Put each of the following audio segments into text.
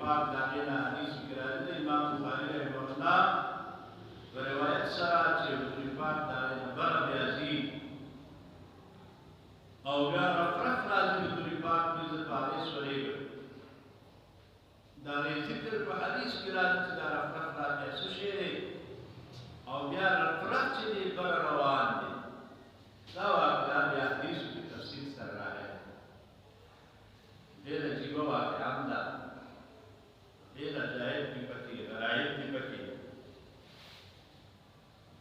پاک داخله حدیث کرده امام بخاری رحمه الله و روایت سره چې حضور پاک داخله بر بیازي او بیا رفرف راځي حضور پاک دې پاره سوري دا ذکر په حدیث کې راځي چې دا رفرف راځي څه شی او بیا رفرف چې دې بر روان دي دا واقعا بیا حدیث کې تفصیل سره راځي ډېر عجیب واقعا ده ډېر عجایب دي پکې غرایب دي پکې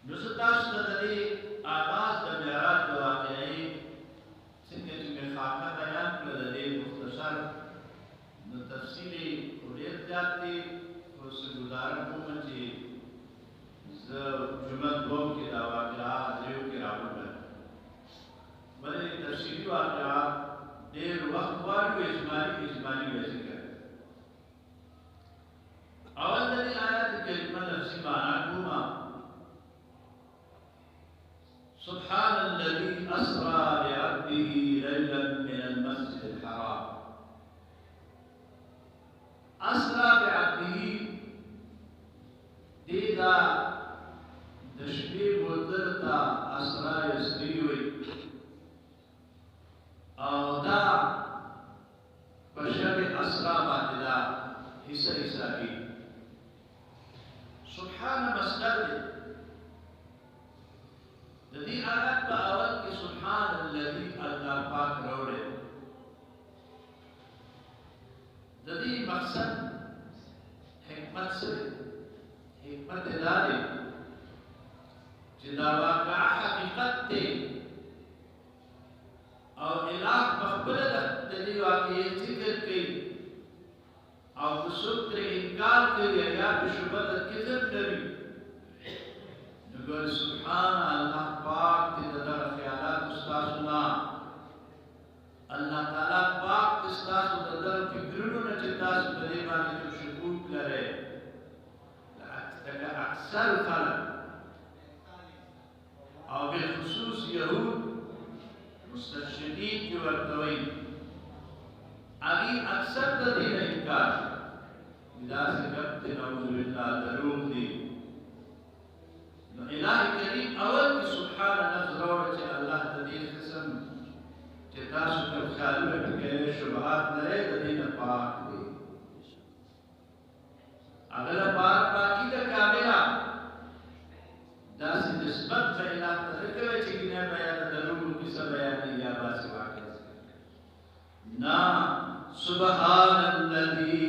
نو زه تاسو ته د دې آغاز د معراج د واقعې څنګه چې مې خاکه بیان کړه د دې مختصر نو تفصیلي ډېر زیات دي خو زه ګزاره کوم چې زه جمعه دوم کې دا واقعه دریو کې راوړم ولې تفصیلي واقعه ډېر وخت غواړي اجمالي به ذکر اول د دې آیات کریمه لفظي معنا کومه سبحان الذي أسرى بعبده ليلا من المسجد الحرام أسرى بعبده ديدا تشبيه مدرتا أسرى يسريوي أو دا بشر أسرى بعددا حسابي سبحان مصدر الذي آيات بأول کی سبحان الذي اللہ پاک روڑے الذي مقصد حکمت سے حکمت دارے جدا واقع حقیقت تے اور الہ مقبلت الذي واقعی ذکر کی اور بسکر انکار کی یا بشبت کذب نبی نقول سبحان اللہ پاک تدر خیالات استاسنا اللہ تعالیٰ پاک تستاس تدر فکرنو نچتاس بدیبانی جو شکوک لرے لکہ اکثر خلق او بالخصوص یہود مستشدین کی ورطوئی اگی اکثر دین انکار اذا سکبت نعوذ باللہ دروغ دی الہ کریم اول کی سبحان نفس روڑ چے اللہ تدین قسم چے تاسو کب خیالو میں بکیلے شبہات نرے تدین پاک دی اگلا پاک پاکی دا کاملہ دا سی نسبت با الہ تذکوے چے گنے بیان دلوگو کسا بیانی یا باسی واقع نا سبحان الذی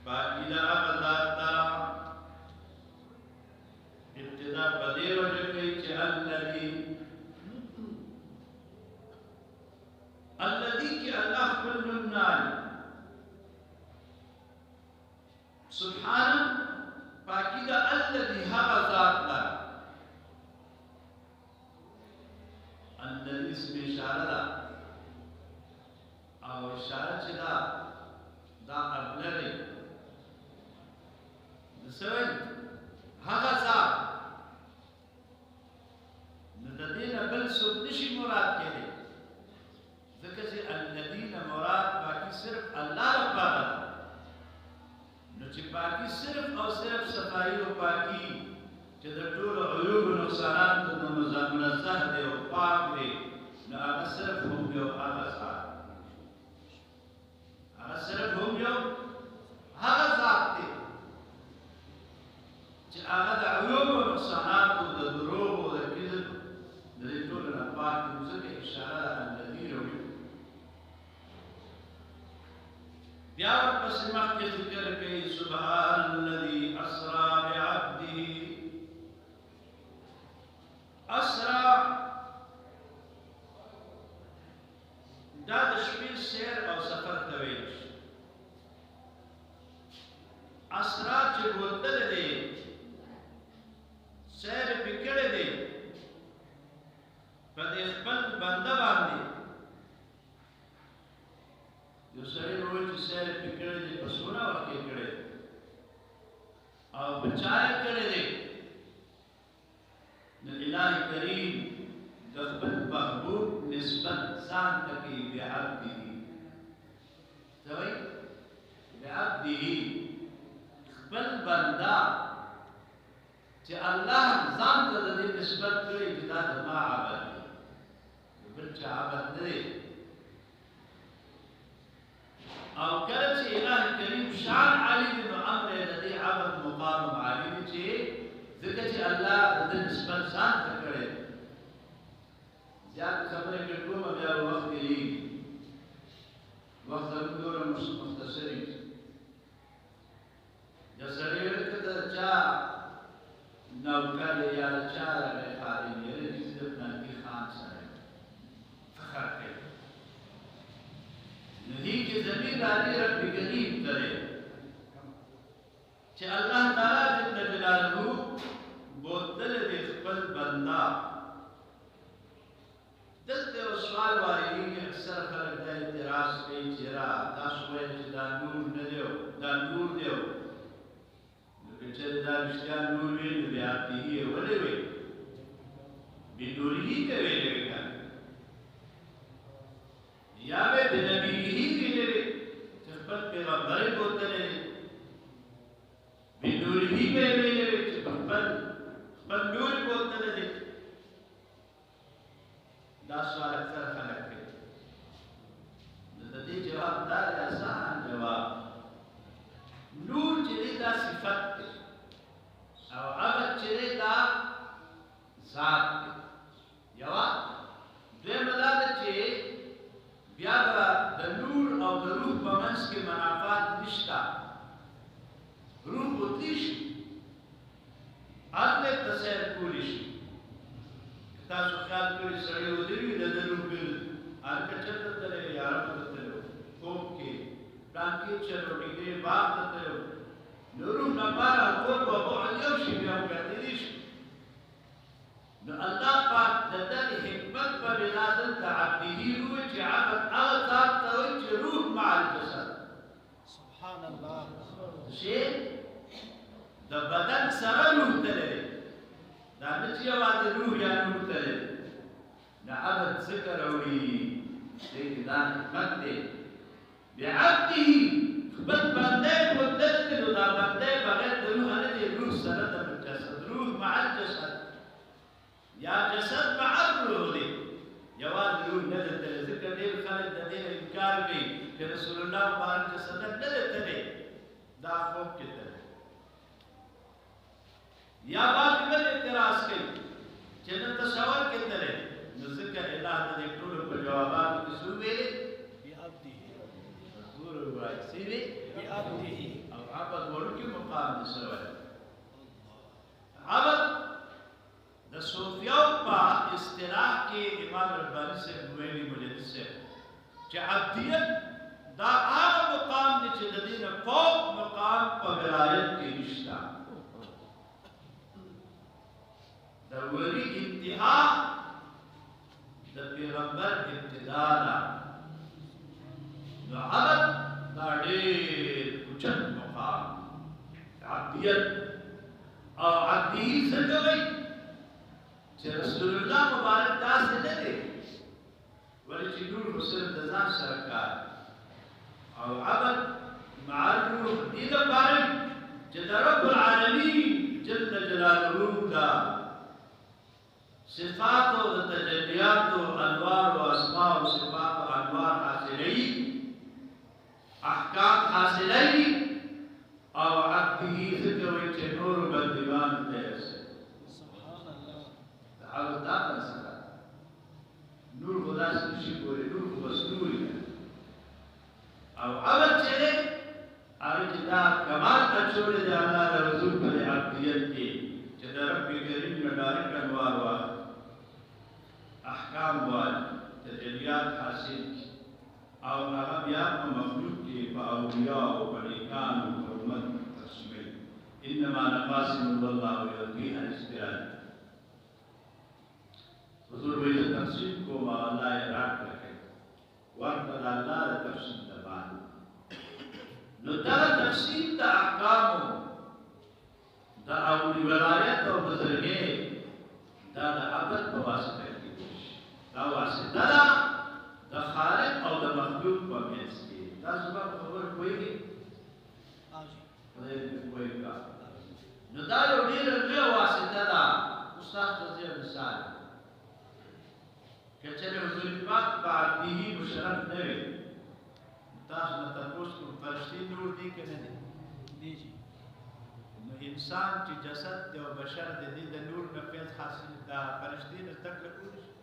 پاکی دا آغذاتا ابتدا بدے وجہ کئی چھے الذی کی اللہ کل نال سبحان پاکی دا الذی حق ذات لا الذی اسم اشارہ دا او اشارہ چھے دا ابلغی دسوئی حق ذات الذين بل سبنشي مراد كده ذكر الذين مراد باقي صرف الله ربنا نوچه باقي صرف او صرف صفائی و باقي چه در طول عیوب و نقصانات منزه ده و پاک ده نو آغا صرف هم بیو آغا ذات آغا صرف هم بیو آغا ذات ده چه آغا ده عیوب و نقصانات و ده دروب و ده کذب الذي تقول لنا بعض المزكى إشارة الذي روي بيعرف بس المحكي ذكر كي سبحان الذي أسرى بعبده أسرى دا دشميل سير أو سفر تويش أسرى جبودل دي سير بكر دي فدې خپل بنده باندې یو سړی وایي چې سیر پې کړی دی په څومره وخت کې کړی او بچا یې کړی دی نو الهي کریم د خپل محبوب نسبت ځان ته کوي بعبده ته وایي عبده خپل بندا چې الله ځان ته د دې نسبت کړی چې دا زما عبد دی بل چا عبد نه دی او کله چې الٰه کریم شان عالي دی نو امر یې د دې عبد مقام عالي دی چې ځکه چې الله د دې نسبت ځان ته کړی زیات خبرې مې کومه بیا وخت یې وخت زموږ دومره مختصر وي یا سړی ویل که د چا نوکر یا د چا راغی خادم یې د فلاني خان سره فخر کوي نو دې کې ضمیر راځي رب کریم ته دی چې الله تعالی جل جلاله بوتلی دی خپل بنده دلته یو سوال واردېږي اکثر خلک دا اعتراض کوي چې یاره تاسو وایئ چې دا نور نه دی دا نور دی نو که چېرې دا رښتیا نور وي نو بیا عبده یې ولې وایي بنوره ته ویلې وي که یا به بنبیه ویلې وي چې خپل پیغمبر یې بوتلی دی بنوره به یې ویلې وي چې خپل نور یې بوتلی دی دا سوال اکثر خلق کوي نو د دې جواب دا دی آسان جواب نور چې دی دا صفت دی او عبد چې دی دا ذات دی یوه دویمه دا ده چې بیا به د نور او د روح په منځ کې منافات نشته روح بوتلی شي هلته تصیر کولی شي تاسو خیال کوئ سړی ودرېږي د ده روح ګرځي هلکه چېرته تللی وي عرب ته تللی و خوب کې ټانکۍ چلو ډیګرې باغ ته تللی و نو روح لپاره قرب و بعد یو شي بیا هم ګرځېدی شي نو الله پاک د دغې حکمت په بنا دلته عبده ووایي چې عبد هغه ذات ته وایي چې روح مع الجسد سبحان الله چې د بدن سره روح تللی دی دا نه چې یوازې روح یا نور تللی نه عبد ذکر راوړي دې کې دا حکمت دی بعبده خپل بنده یې بوتلی دی نو دا بنده یې بغیر د روح نه دی روح سره د جسد روح مع الجسد یا جسد مع الروح دی یوازې روح نه دی تللی ځکه ډېر خلک د دې نه انکار کوي چې رسول الله مبارک جسدک نه دی تللی دا خوب کې تللی یا بعض بل اعتراض کوي چې نن تصور کې تللی نو ځکه الٰه د دې ټولو په جواباتو کې څه وویلې بعبده زور ووایي څه ویلې بعبده او عبد وړوکی مقام دې څه وایي عبد د صوفیاو په اصطلاح کې امام رباني صاحب ویلي مجدد صاحب چې عبدیت دا هغه مقام دی چې د دې نه فوق مقام په ولایت کې نشته د ولی انتها د پیغمبر ابتدا ده نو عبد دا ډېر اوچت مقام عبدیت او عبدي څه کوي چې رسول الله مبارک داسې نه دی ولې چې نور خو صرف د ځان سره کار او عبد مع الروح دې لپاره چې د رب العالمین جل جلاله دا صفات و تجلیات و انوار و اسماء و صفات و انوار حاصلی احکام حاصلی او عبده ذکروی چه نور و بندگان دیسے سبحان الله تعالو داخل سکا نور خدا سکشی کوری نور خبس نوری او عبد چلے آگے چتا کمال اچھوڑے دے اللہ رسول پر عبدیت کی چتا رب کریم ندارک انوار واحد احکام والی تجلیات حاصل کی او هغه بیا په مخلوق کې په اولیاء او په نیکانو په امت تشمیل انما نقاسم الله یلقي الاستراد حضور ویل تقسیم کو ما الله یې راکړي ورته الله د تقسیم د باندې نو دا تقسیم د احکامو د اولی ولایت او بزرګي دا د عبد په واسطه دا واسطه ده د خالق او د مخلوق په منځ کې دا زما خبر کوي وقت بعدی مشرف نوی تاسو نه تپوس کوم فرشتي نور دي که نه دي؟ دي جي. نو انسان چې جسد دی او بشر د دې د نور نه فیض حاصل دا فرشتي نه زده کړه کولی شي؟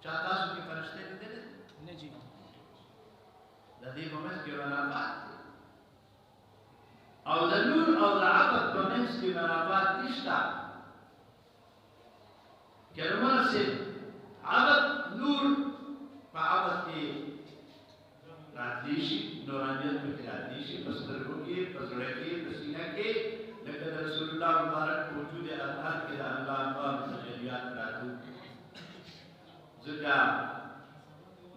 چا تاسو کې فرشتي لیدلې؟ نه جي. د دې په منځ کې منافات دي او د نور او د عبد په منځ کې منافات نشته. کلمه سي عبد نور په عبد کې راتلی شي، نورانیت پکې راتلی شي، په سترګو کې، په زړه کې، په سینه کې، لکه د رسول الله مبارک په وجود اطهار کې د الله پاک تجلیات راتلو. ځکه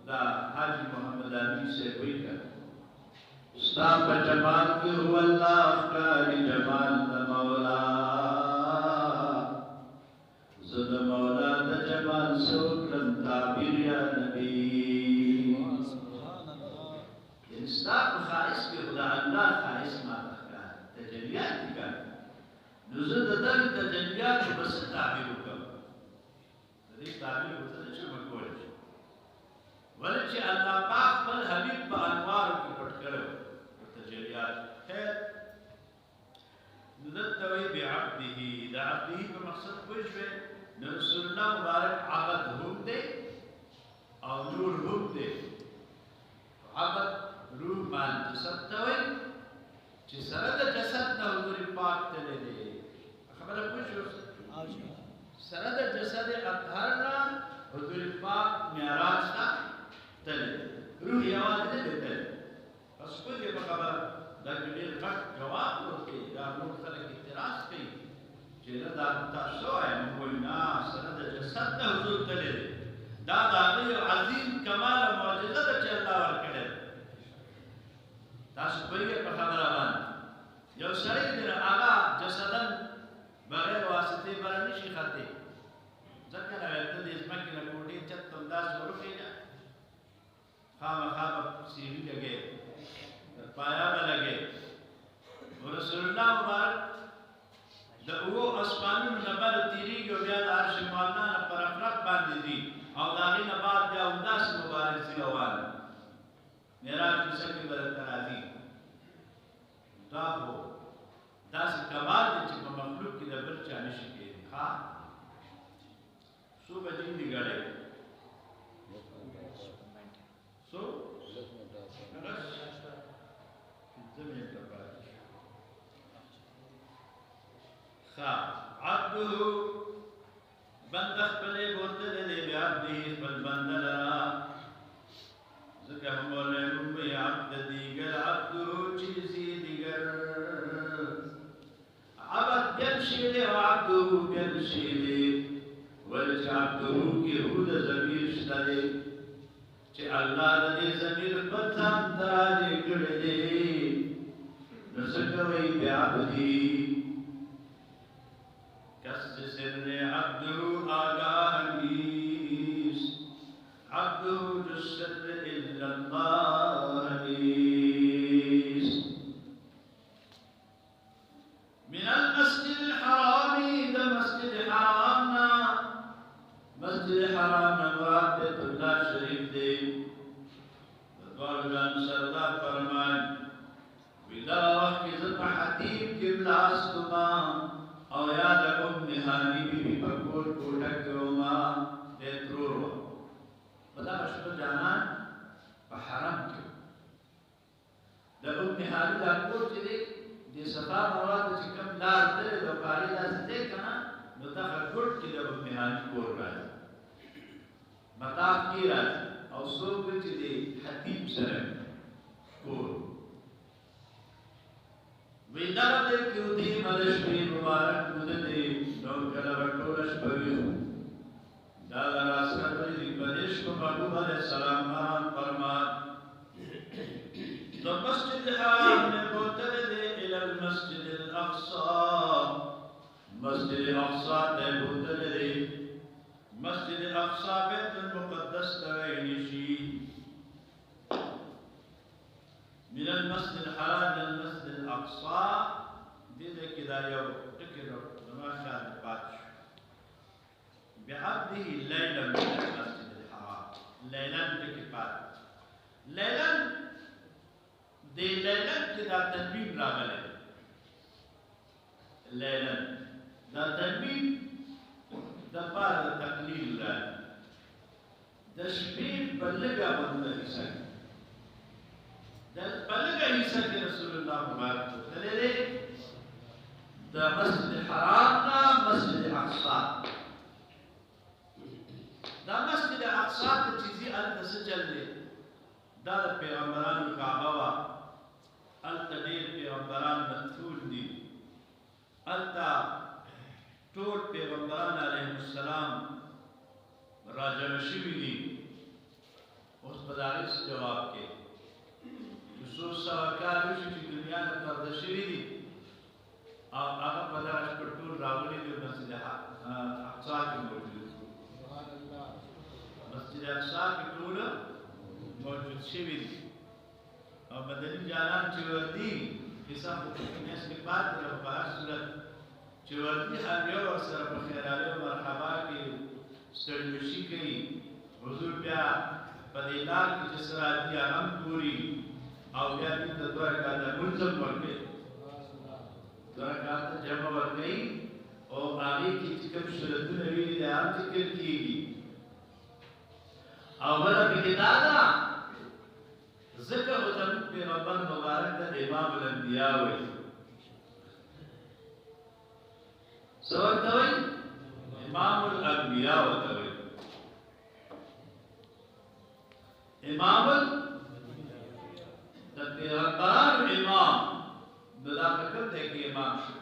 دا حاجي محمد امین صاحب وایي که ستا په جمال کې هو الله ښکاري جمال د مولا، زه د مولا د جمال څه وکړم تعبیر یا نبي. ستا په ښایست کې خو د الله ښایست ماته ښکاري، تجلیات دي که نو زه د دغې تجلیاتو به څه تعبیر وکړم؟ د دې تعبیر ورته نه شم کولی شي، ولې چې الله پاک خپل حبیب په انوارو کې پټ کړی و تجلیات. خیر نو دلته وایي بعبده، د عبده په مقصد پوه شوې؟ نو رسول الله مبارک عبد هم دی او نور هم دی. عبد روح باندې جسد ته وایي چې سره د جسد نه حضور پاک تللی دی. خبره پوه شو؟ سره د جسد اطهر نه حضور پاک معراج ته تللی دی. روح یوازې نه دی تللی. بس پوه دی په خبره؟ دا کې ډېر غټ جواب ورکوي، دا نور خلک اعتراض کوي چې نه دا تاسو وایي. موږ وایو نه، سره د جسد نه حضور تللی دی. دا د هغه یو عظیم کمال او معجزه ده چې الله ورکړې ده. تاسو پوهېږئ په خبره باندې؟ یو سړی دی هغه جسداً بغیر واسطې بره نه شي ختلی. ځکه نه ویل ته د ځمکې نه کوټې چت ته همداسې وروخېږه، خامخا به سیري لګې، پایا به لګې. رسول الله مبارک د اوو اسمانونو نه بره تېرېږي او بیا د عرش معلا نه پر افرق باندې ځي او د هغې نه بعد بیا همداسې مبارک ځي روان معراج کوڅه کې به درته راځي. دا خو داسې کمال دی چې په مخلوق کې د بل چا نه شي کېدی. ښه څو بجې دي ګړی؟ څو؟ پنځه منټه پاتې شو. ښه عبده بنده خپلې بوتلې دی بعبده خپل بنده لره. ذکر مولانا وی عبد دیگر عبده چیزی دیگر. عبد بیلشی دی و عبده بیلشی دی، ولچ عبده کی حود ضمیر شته دی چې الله د دې ضمیر په ځان راځي کړی دی. نو څنګه وی بعبده کس سر عبده آگاه نیست، عبده جسد إلا الله نیست. من المسجد الحرام ده مسجد حرامنا، مسجد حرامنا مراد بیت اللہ شریف دے. دوار جان سردار فرمائن ویدا وقت کی ذکر حتیم کی بلاستما او یاد هانی بی بی پکور کوٹا کیوما دیترورو بدا بشکل جانان پا حرم کیو دا هانی دا کور چی دی صفا مواد چکم دار دلی دا کاری دا ستے کنا نو تا خرکوٹ کی دا هانی کور راز مطاق کی راز او سوک چی دی حتیم سرم کور ویدار دے کیو دی مدشوی مبارک مددی نو کلوٹولش بویو دادا راسکر دی بدش کو محبوب علیہ السلام مران فرمان تو مسجد حرام نے بوتر دے الى المسجد الاقصى مسجد الاقصى نے بوتر دے مسجد الاقصى بیت المقدس دوینشی من المسجد الحرام الى المسجد الاقصى دې کې دا یو ټکی نو ما خیال پاتې بعبده ليلا من المسجد لیلن ټکی پات لیلن دی لیلن کې دا تنوین راغلی لیلن دا تنوین د پاره د تقلیل راغلی د شپې په لږه باندې حصہ د په لږه حصہ کې رسول الله مبارک تللی دی د مسجد حرام نه مسجد اقصا دا مسجد اقصا ته چې ځي هلته څه چل دی دا د پیغمبرانو کعبه وه هلته ډېر پیغمبران مدفون دي هلته ټول پیغمبران علیهم السلام راجمع شوي دي اوس په د هغې څه جواب کې چې څو سوه کال وشي چې دنیا نه پرده شوي دي او هغه په دغه شپه ټول راغلي دي مسجد اقصا کې موجود مسجد اقصا کې ټول موجود شوي دي او مدني جانان چې ورځي حساب په میاشت کې پاتې ده په هر صورت چې ورځي هر یو ورسره په خیرالۍ او مرحبا کې ستړیوشي کوي حضور بیا په دې لار کې چې څه راځي هغه هم ګوري او بیا دې ته 2 رکعاته لمونځ هم ورکوي 2 رکعاته جمع ورکوي او هغې کې چې کوم سنتونه وي د هغه ذکر کېږي او بله پکې دا ده ځکه خو زموږ پیغمبر مبارک ته امام الانبیا وایي څه ورته وایي امام الانبیا ورته وایي امام د پیغمبرانو امام نو دا په کوم ځای کې امام شو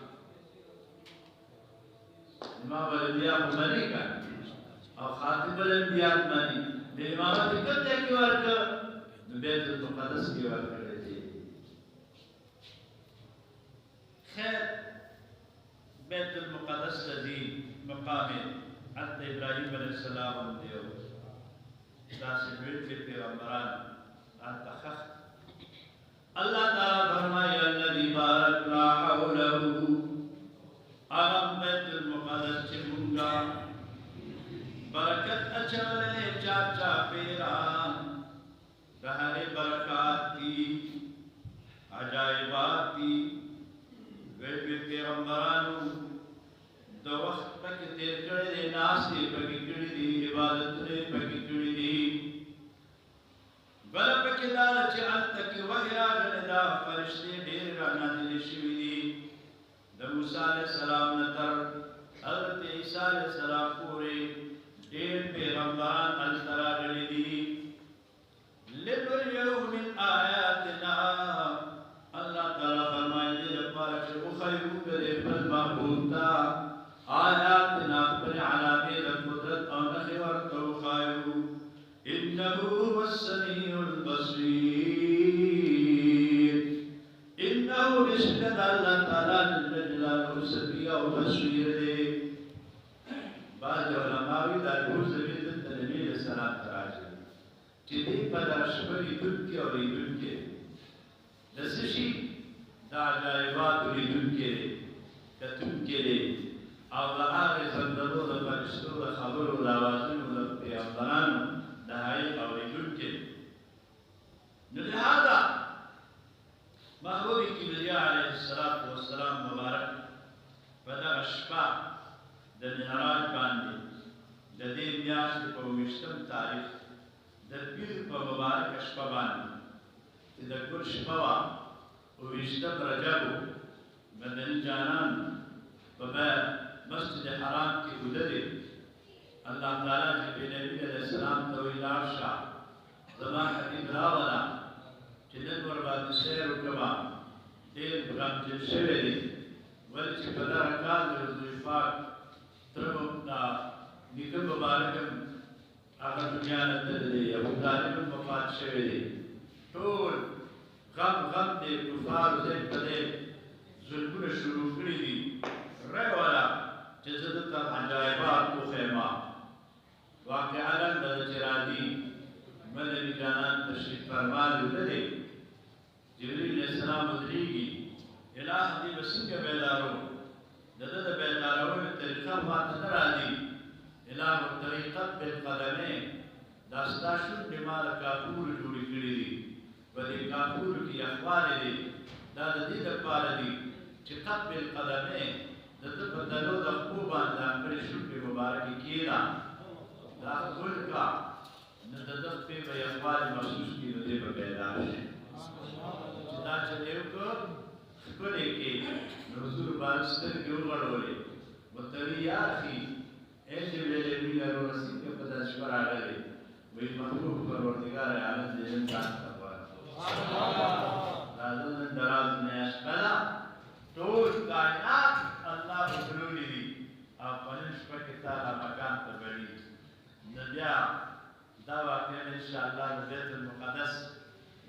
امام الانبیا خو مني که او خاتم الانبیا مني د امامت کوم ځای کې ورکړه بیت المقدس کی بات کر رہے تھے خیر بیت المقدس لذی مقام حضرت ابراہیم علیہ السلام دیو دا سے بیت کے پیغمبران آتا خخ اللہ تعالیٰ فرمائی الذی بارکنا حوله اغم بیت المقدس چمونگا برکت اچھلے چاچا پیران دہرے برکات کی عجائبات کی ویبی پیغمبرانو دو وقت پکی تیر کردی دی ناسی پکی کردی دی عبادت نے پکی کردی دی بلا پکی دالا چی انتکی وحی آگن دا فرشتی دیر رانا دلی شوی دی دا موسیٰ علیہ السلام نتر حضرت عیسیٰ علیہ السلام پورے دیر پیغمبران الترا گلی دی لنريه من آياتنا الله تعالى فرمائے دے پارچ مخیرو کرے بل محبوبتا آیاتنا پر علامی قدرت او نخور تو خائرو انه هو السمیع البصیر انه بشکد اللہ تعالی جل جلالہ سمیع و بصیر دے بعض علماوی دا روز بیدن نبی علیہ السلام تراجع چې دې په دا شپه لیدونکي او لیدونکي د څه شي د عجایباتو لیدونکي دی کتونکي دی او د هغې سندرو د فرشتو د خبرو د اوازونو د پیغمبرانو د هغې اورېدونکي دی نو لهذا محبوب کبریا علیه السلام مبارک په دغه شپه د معراج باندې د دې میاشتې په 20 تاریخ د پیر په مبارک شپه باندې چې د ګل شپه وه په 20 رجب مدني جانان په مسجد حرام کې اوده دی الله تعالی چې نبي علیه السلام ته ویل لاړ شه زما حبیب راوله چې نن ورباندې سیر وکړمه ډېر غمجن شوی دی ولې چې په دغه کال د رسول پاک تره نیکه مبارک هغه دنیا نه تللی دی ابو طالب وفات شوی دی ټول غم دی کفارو ځای په دی ظلمونه شروع کړي دي ری والا چې زه دلته عجایبات وښیم واقعا دغه چې راځي مدني جانان تشریف فرما لیدلی جبریل علیه السلام ودرېږي الٰه دې به څنګه بیدارو د ده د بیدارولو طریقه ماته نه راځي الٰه الطریقت بالقدمین د دا ستا شونډې ما د کاپورو جوړې کړي دي په دې کاپورو کې یخوالی دی دا د دې دپاره دي چې قبل قدمې د ده په دلو د پښو باندې دا خپلې شونډې مبارکې کښېږده دا ښکل کړه نو د ده پښې به یخوالی محسوس کړي نو دی به بیدار شي چې دا چې دی وکړه ښکلې کې نو حضور باندې سترګې وغړولې ورته وي یا اخي ای چې ویلې مینه وروره څنګه په دا شپه راغلې وایي محبوب پروردګار عالم دې انسان ته غوره دا نن د راز میاشت شپه ده ټول کائنات الله بدلولی دي او په نن شپه کې تا هغه مکان ته بړي نو بیا دا واقعا انشاءالله د بیت المقدس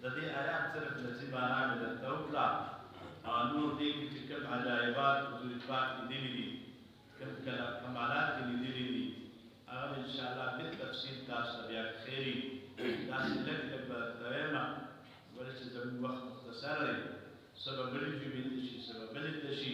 د دې آیات صرف نصیبانه مې درته وکړه او نور دې کې چې کوم عجایبات حضور پاک لیدلي دي کوم کمالات یې لیدلي دي هغه انشاءالله بالتفصیل تاسو ته بیا ښیي داسې لږ لږ به درته وایم ولې چې زموږ وخت مختصر دی څه به بلې جمعې ته شي څه به بلې ته شي